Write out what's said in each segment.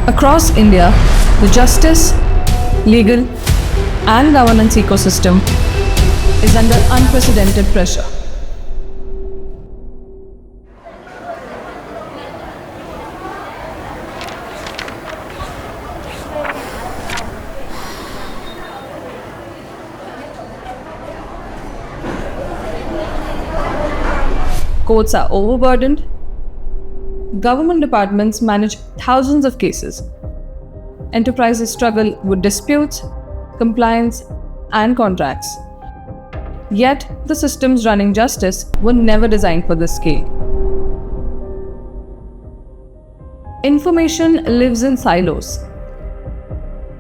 Across India, the justice, legal, and governance ecosystem is under unprecedented pressure. Courts are overburdened. Government departments manage thousands of cases. Enterprises struggle with disputes, compliance, and contracts. Yet, the systems running justice were never designed for this scale. Information lives in silos.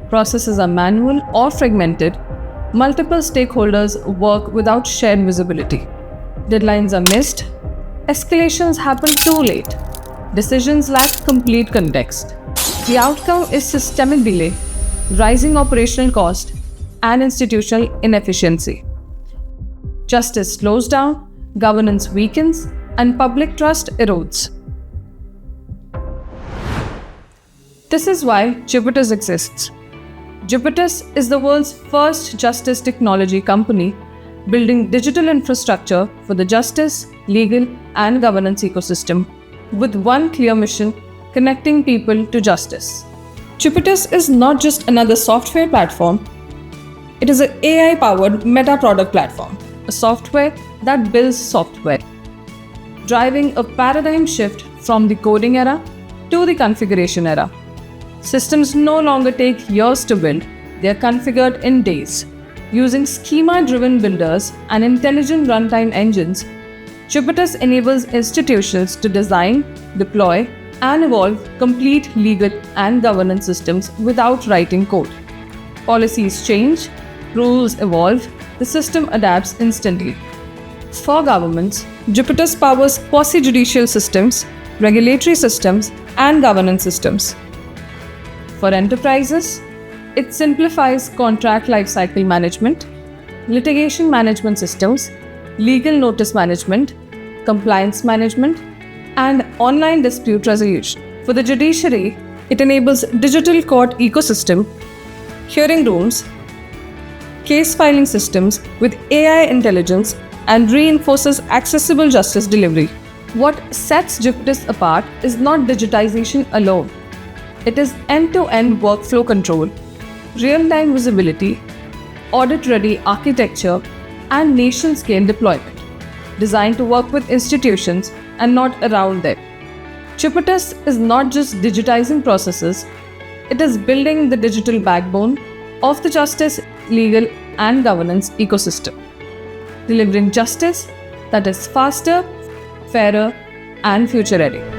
Processes are manual or fragmented. Multiple stakeholders work without shared visibility. Deadlines are missed. Escalations happen too late. Decisions lack complete context. The outcome is systemic delay, rising operational cost, and institutional inefficiency. Justice slows down, governance weakens, and public trust erodes. This is why Jupiters exists. Jupiters is the world's first justice technology company, building digital infrastructure for the justice, legal, and governance ecosystem, with one clear mission: connecting people to justice. Jupiters is not just another software platform, it is an AI-powered meta-product platform, a software that builds software, driving a paradigm shift from the coding era to the configuration era. Systems no longer take years to build, they are configured in days. Using schema-driven builders and intelligent runtime engines, Jupiters enables institutions to design, deploy, and evolve complete legal and governance systems without writing code. Policies change, rules evolve, the system adapts instantly. For governments, Jupiters powers quasi-judicial systems, regulatory systems, and governance systems. For enterprises, it simplifies contract lifecycle management, litigation management systems, legal notice management, compliance management, and online dispute resolution. For the judiciary, it enables digital court ecosystem, hearing rooms, case filing systems with AI intelligence, and reinforces accessible justice delivery. What sets Jupiters apart is not digitization alone. It is end-to-end workflow control, real-time visibility, audit-ready architecture, and nation-scale deployment, designed to work with institutions and not around them. Jupiters is not just digitizing processes, it is building the digital backbone of the justice, legal, and governance ecosystem, delivering justice that is faster, fairer, and future-ready.